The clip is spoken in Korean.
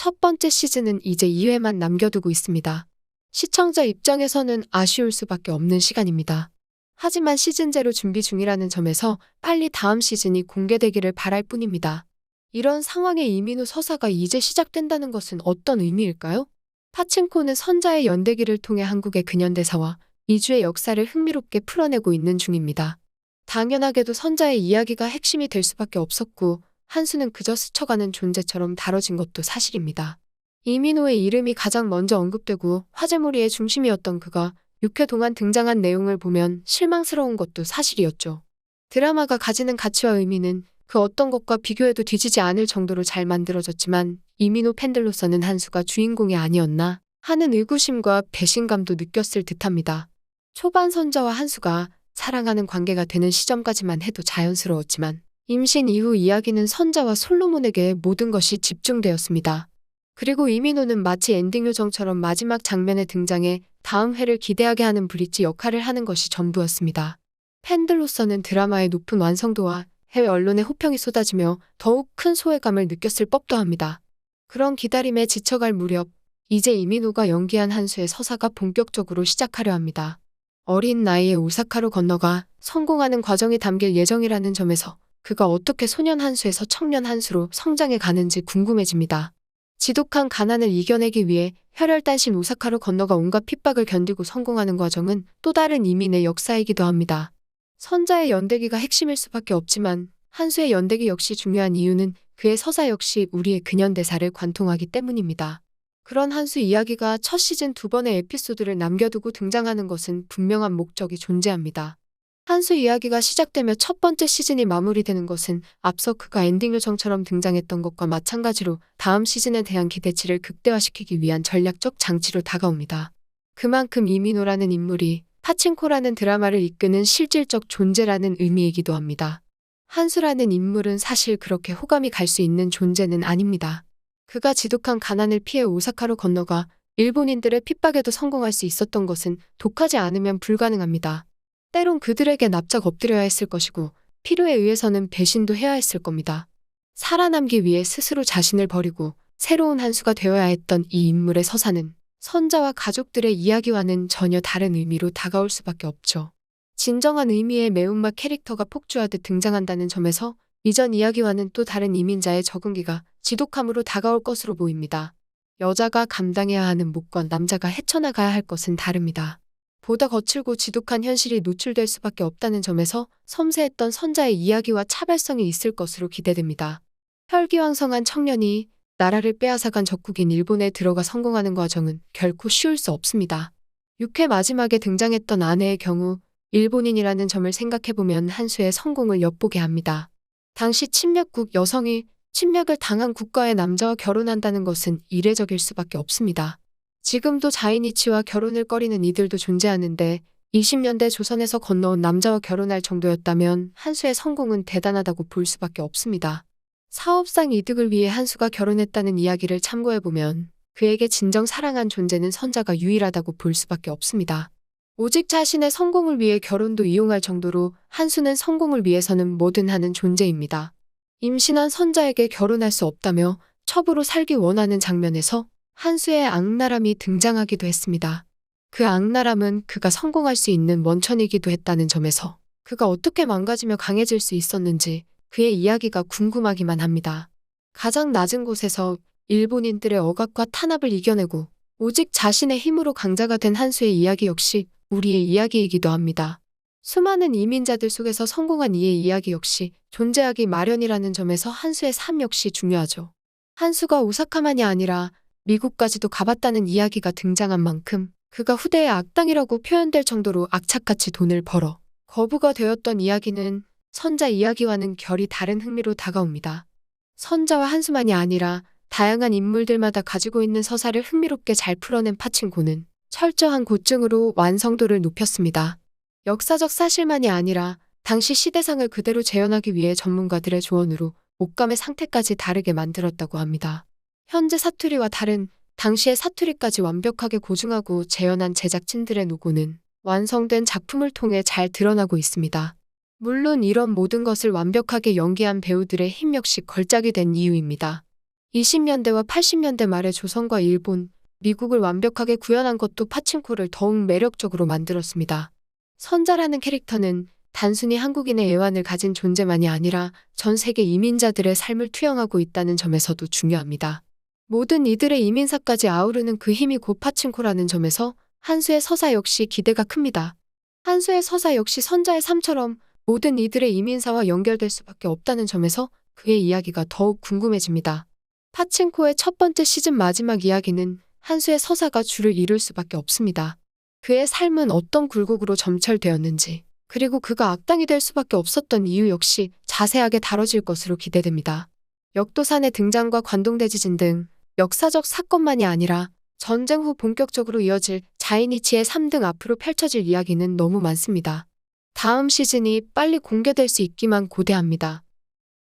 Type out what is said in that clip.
첫 번째 시즌은 이제 2회만 남겨두고 있습니다. 시청자 입장에서는 아쉬울 수밖에 없는 시간입니다. 하지만 시즌 제로 준비 중이라는 점에서 빨리 다음 시즌이 공개되기를 바랄 뿐입니다. 이런 상황에 이민호 서사가 이제 시작된다는 것은 어떤 의미일까요? 파친코는 선자의 연대기를 통해 한국의 근현대사와 이주의 역사를 흥미롭게 풀어내고 있는 중입니다. 당연하게도 선자의 이야기가 핵심이 될 수밖에 없었고 한수는 그저 스쳐가는 존재처럼 다뤄진 것도 사실입니다. 이민호의 이름이 가장 먼저 언급되고 화제몰이의 중심이었던 그가 6회 동안 등장한 내용을 보면 실망스러운 것도 사실이었죠. 드라마가 가지는 가치와 의미는 그 어떤 것과 비교해도 뒤지지 않을 정도로 잘 만들어졌지만 이민호 팬들로서는 한수가 주인공이 아니었나 하는 의구심과 배신감도 느꼈을 듯합니다. 초반 선자와 한수가 사랑하는 관계가 되는 시점까지만 해도 자연스러웠지만 임신 이후 이야기는 선자와 솔로몬에게 모든 것이 집중되었습니다. 그리고 이민호는 마치 엔딩 요정처럼 마지막 장면에 등장해 다음 회를 기대하게 하는 브릿지 역할을 하는 것이 전부였습니다. 팬들로서는 드라마의 높은 완성도와 해외 언론의 호평이 쏟아지며 더욱 큰 소외감을 느꼈을 법도 합니다. 그런 기다림에 지쳐갈 무렵 이제 이민호가 연기한 한수의 서사가 본격적으로 시작하려 합니다. 어린 나이에 오사카로 건너가 성공하는 과정이 담길 예정이라는 점에서 그가 어떻게 소년 한수에서 청년 한수로 성장해 가는지 궁금해집니다. 지독한 가난을 이겨내기 위해 혈혈단신 오사카로 건너가 온갖 핍박을 견디고 성공하는 과정은 또 다른 이민의 역사이기도 합니다. 선자의 연대기가 핵심일 수밖에 없지만 한수의 연대기 역시 중요한 이유는 그의 서사 역시 우리의 근현대사를 관통하기 때문입니다. 그런 한수 이야기가 첫 시즌 2번의 에피소드를 남겨두고 등장하는 것은 분명한 목적이 존재합니다. 한수 이야기가 시작되며 첫 번째 시즌이 마무리되는 것은 앞서 그가 엔딩 요정처럼 등장했던 것과 마찬가지로 다음 시즌에 대한 기대치를 극대화시키기 위한 전략적 장치로 다가옵니다. 그만큼 이민호라는 인물이 파친코라는 드라마를 이끄는 실질적 존재라는 의미이기도 합니다. 한수라는 인물은 사실 그렇게 호감이 갈 수 있는 존재는 아닙니다. 그가 지독한 가난을 피해 오사카로 건너가 일본인들의 핍박에도 성공할 수 있었던 것은 독하지 않으면 불가능합니다. 때론 그들에게 납작 엎드려야 했을 것이고 필요에 의해서는 배신도 해야 했을 겁니다. 살아남기 위해 스스로 자신을 버리고 새로운 한수가 되어야 했던 이 인물의 서사는 선자와 가족들의 이야기와는 전혀 다른 의미로 다가올 수밖에 없죠. 진정한 의미의 매운맛 캐릭터가 폭주하듯 등장한다는 점에서 이전 이야기와는 또 다른 이민자의 적응기가 지독함으로 다가올 것으로 보입니다. 여자가 감당해야 하는 몫과 남자가 헤쳐나가야 할 것은 다릅니다. 보다 거칠고 지독한 현실이 노출될 수밖에 없다는 점에서 섬세했던 선자의 이야기와 차별성이 있을 것으로 기대됩니다. 혈기왕성한 청년이 나라를 빼앗아간 적국인 일본에 들어가 성공하는 과정은 결코 쉬울 수 없습니다. 6회 마지막에 등장했던 아내의 경우 일본인이라는 점을 생각해보면 한수의 성공을 엿보게 합니다. 당시 침략국 여성이 침략을 당한 국가의 남자와 결혼한다는 것은 이례적일 수밖에 없습니다. 지금도 자인이치와 결혼을 꺼리는 이들도 존재하는데 20년대 조선에서 건너온 남자와 결혼할 정도였다면 한수의 성공은 대단하다고 볼 수밖에 없습니다. 사업상 이득을 위해 한수가 결혼했다는 이야기를 참고해보면 그에게 진정 사랑한 존재는 선자가 유일하다고 볼 수밖에 없습니다. 오직 자신의 성공을 위해 결혼도 이용할 정도로 한수는 성공을 위해서는 뭐든 하는 존재입니다. 임신한 선자에게 결혼할 수 없다며 첩으로 살기 원하는 장면에서 한수의 악랄함이 등장하기도 했습니다. 그 악랄함은 그가 성공할 수 있는 원천이기도 했다는 점에서 그가 어떻게 망가지며 강해질 수 있었는지 그의 이야기가 궁금하기만 합니다. 가장 낮은 곳에서 일본인들의 억압과 탄압을 이겨내고 오직 자신의 힘으로 강자가 된 한수의 이야기 역시 우리의 이야기이기도 합니다. 수많은 이민자들 속에서 성공한 이의 이야기 역시 존재하기 마련이라는 점에서 한수의 삶 역시 중요하죠. 한수가 오사카만이 아니라 미국까지도 가봤다는 이야기가 등장한 만큼 그가 후대의 악당이라고 표현될 정도로 악착같이 돈을 벌어 거부가 되었던 이야기는 선자 이야기와는 결이 다른 흥미로 다가옵니다. 선자와 한수만이 아니라 다양한 인물들마다 가지고 있는 서사를 흥미롭게 잘 풀어낸 파친코는 철저한 고증으로 완성도를 높였습니다. 역사적 사실만이 아니라 당시 시대상을 그대로 재현하기 위해 전문가들의 조언으로 옷감의 상태까지 다르게 만들었다고 합니다. 현재 사투리와 다른 당시의 사투리까지 완벽하게 고증하고 재현한 제작진들의 노고는 완성된 작품을 통해 잘 드러나고 있습니다. 물론 이런 모든 것을 완벽하게 연기한 배우들의 힘 역시 걸작이 된 이유입니다. 20년대와 80년대 말에 조선과 일본, 미국을 완벽하게 구현한 것도 파친코를 더욱 매력적으로 만들었습니다. 선자라는 캐릭터는 단순히 한국인의 애환을 가진 존재만이 아니라 전 세계 이민자들의 삶을 투영하고 있다는 점에서도 중요합니다. 모든 이들의 이민사까지 아우르는 그 힘이 곧 파친코라는 점에서 한수의 서사 역시 기대가 큽니다. 한수의 서사 역시 선자의 삶처럼 모든 이들의 이민사와 연결될 수밖에 없다는 점에서 그의 이야기가 더욱 궁금해집니다. 파친코의 첫 번째 시즌 마지막 이야기는 한수의 서사가 주를 이룰 수밖에 없습니다. 그의 삶은 어떤 굴곡으로 점철되었는지, 그리고 그가 악당이 될 수밖에 없었던 이유 역시 자세하게 다뤄질 것으로 기대됩니다. 역도산의 등장과 관동대지진 등 역사적 사건만이 아니라 전쟁 후 본격적으로 이어질 자이니치의 3등 앞으로 펼쳐질 이야기는 너무 많습니다. 다음 시즌이 빨리 공개될 수 있기만 고대합니다.